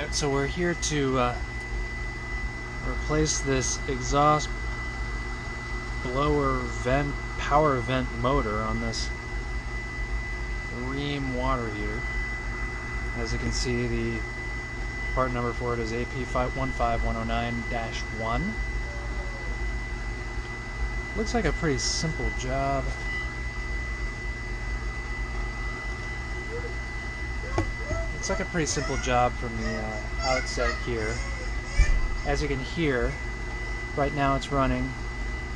Alright, so we're here to replace this exhaust blower vent, power vent motor on this Rheem water heater. As you can see, the part number for it is AP15109-1. Looks like a pretty simple job. Looks like a pretty simple job from the outset here. As you can hear, right now it's running,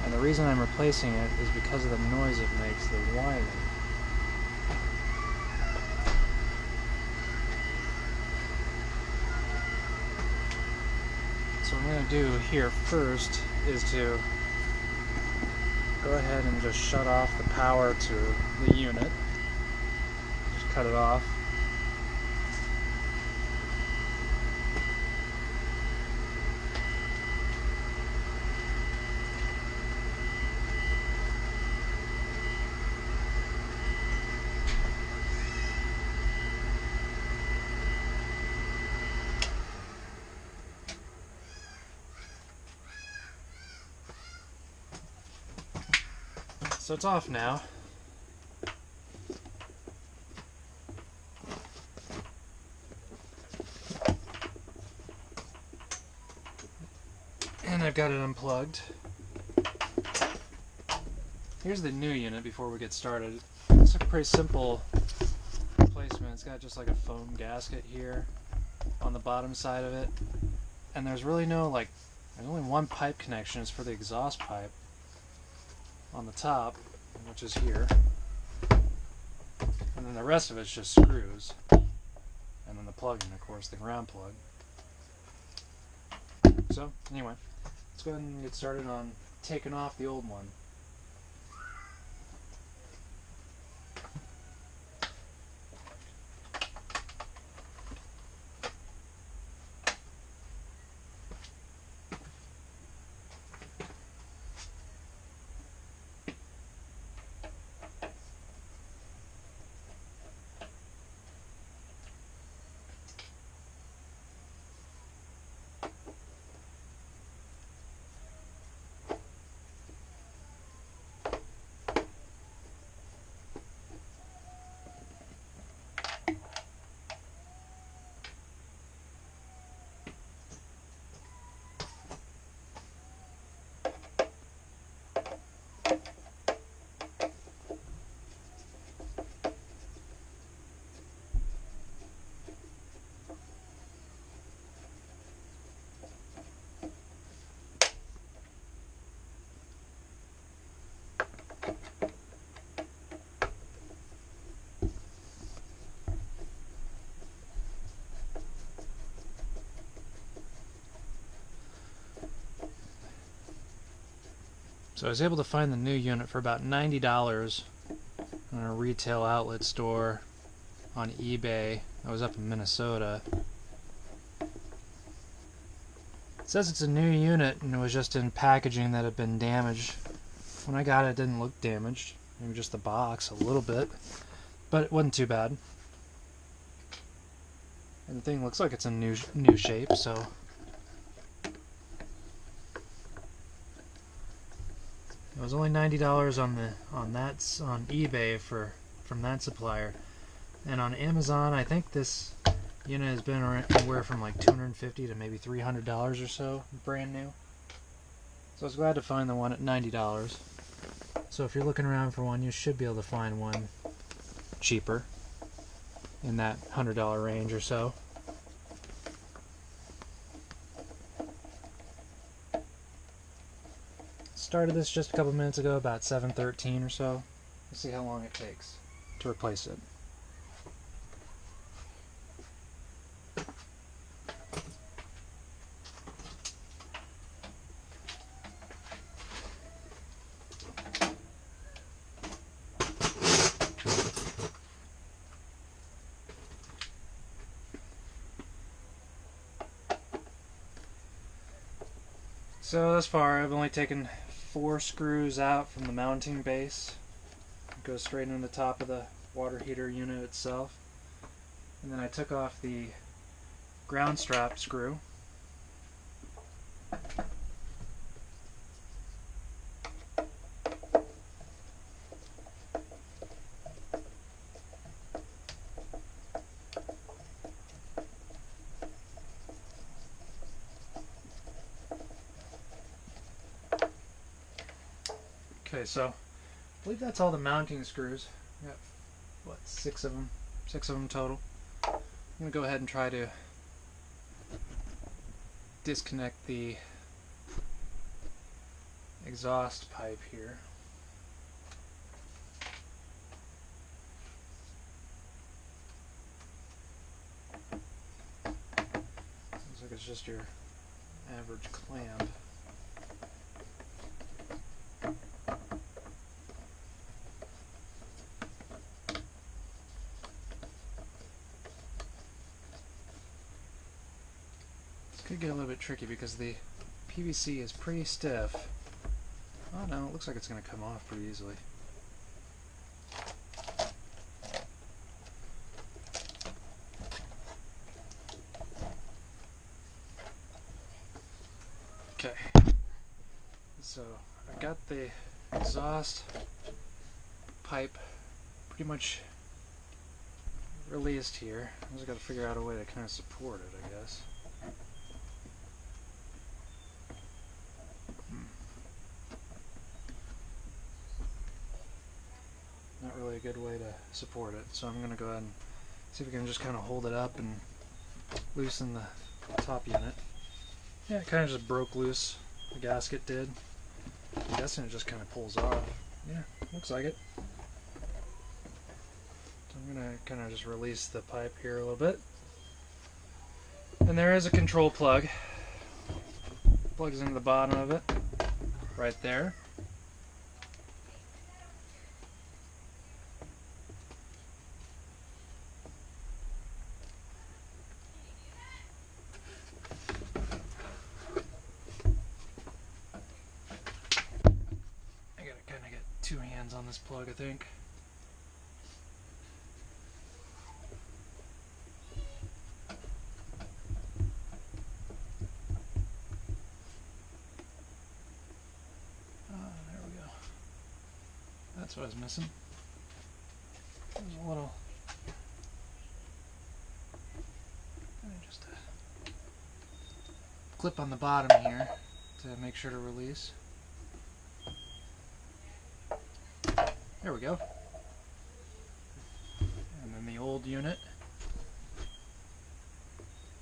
and the reason I'm replacing it is because of the noise it makes, the whining. So what I'm going to do here first is to go ahead and just shut off the power to the unit. Just cut it off. So it's off now. And I've got it unplugged. Here's the new unit before we get started. It's a pretty simple replacement. It's got just like a foam gasket here on the bottom side of it. And there's really no, there's only one pipe connection. It's for the exhaust pipe on the top, which is here, and then the rest of it's just screws, and then the plug-in, of course, the ground plug. So anyway, let's go ahead and get started on taking off the old one. So I was able to find the new unit for about $90 on a retail outlet store on eBay. I was up in Minnesota. It says it's a new unit and it was just in packaging that had been damaged. When I got it, it didn't look damaged. Maybe just the box a little bit, but it wasn't too bad. And the thing looks like it's in new shape, so it was only $90 on eBay from that supplier, and on Amazon I think this unit has been anywhere from like $250 to maybe $300 or so, brand new. So I was glad to find the one at $90. So if you're looking around for one, you should be able to find one cheaper in that $100 range or so. Started this just a couple minutes ago, about 7:13 or so. Let's see how long it takes to replace it. So thus far I've only taken 4 screws out from the mounting base. It goes straight into the top of the water heater unit itself. And then I took off the ground strap screw. Okay, so I believe that's all the mounting screws. We got, what, 6 of them? 6 of them total. I'm going to go ahead and try to disconnect the exhaust pipe here. Looks like it's just your average clamp. Could get a little bit tricky because the PVC is pretty stiff. Oh no, it looks like it's going to come off pretty easily. Okay, so I've got the exhaust pipe pretty much released here. I just got to figure out a way to kind of support it, I guess. Not really a good way to support it, so I'm going to go ahead and see if we can just kind of hold it up and loosen the top unit. Yeah, it kind of just broke loose. The gasket did. I'm guessing it just kind of pulls off. Yeah, looks like it. So I'm going to kind of just release the pipe here a little bit. And there is a control plug. Plugs into the bottom of it, right there. Two hands on this plug, I think. There we go. That's what I was missing. There's a little, just a clip on the bottom here to make sure to release. There we go. And then the old unit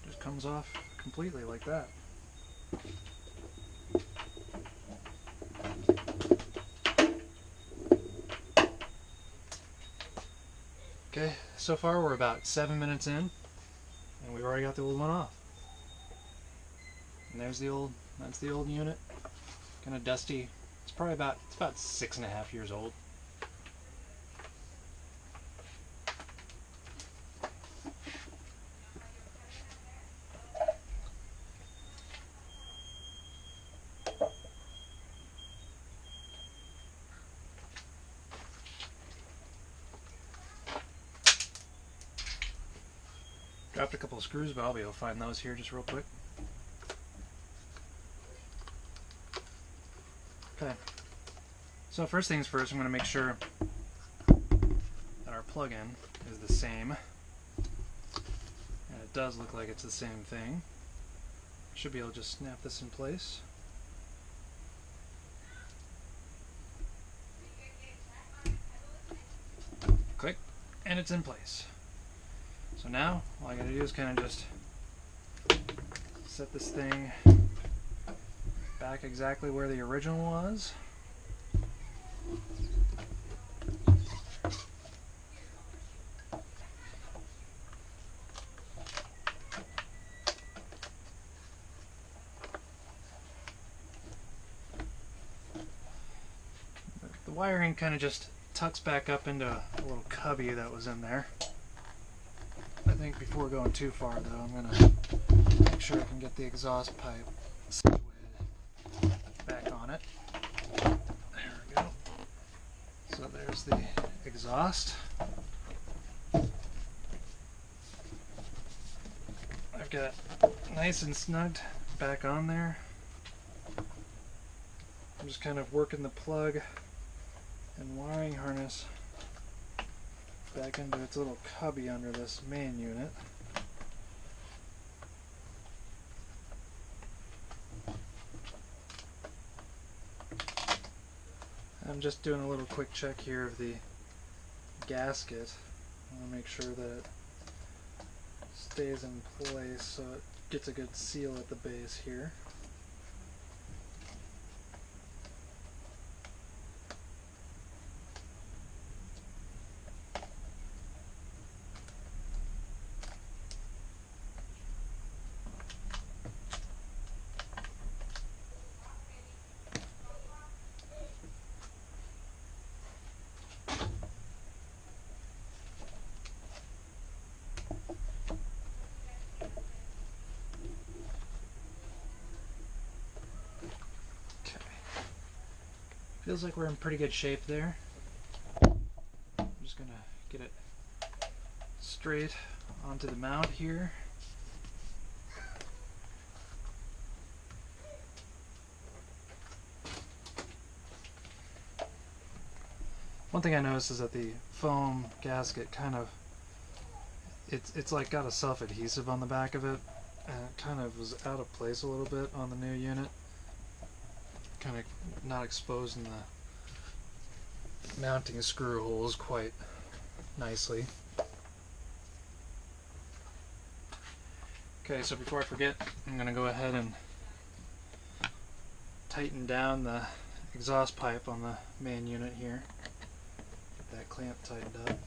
just comes off completely like that. Okay, so far we're about 7 minutes in, and we've already got the old one off. And there's the old, that's the old unit. Kind of dusty. It's probably about 6.5 years old. Dropped a couple of screws, but I'll be able to find those here just real quick. Okay. So first things first, I'm going to make sure that our plug-in is the same. And it does look like it's the same thing. Should be able to just snap this in place. Click, and it's in place. So now, all I gotta do is kind of just set this thing back exactly where the original was. The wiring kind of just tucks back up into a little cubby that was in there. I think before going too far though, I'm going to make sure I can get the exhaust pipe situated back on it. There we go. So there's the exhaust. I I've got nice and snugged back on there. I'm just kind of working the plug and wiring harness back into its little cubby under this main unit. I'm just doing a little quick check here of the gasket. I want to make sure that it stays in place so it gets a good seal at the base here. Feels like we're in pretty good shape there. I'm just gonna get it straight onto the mount here. One thing I noticed is that the foam gasket kind of, it's like got a self-adhesive on the back of it, and it kind of was out of place a little bit on the new unit. Kind of not exposing the mounting screw holes quite nicely. Okay, so before I forget, I'm going to go ahead and tighten down the exhaust pipe on the main unit here. Get that clamp tightened up.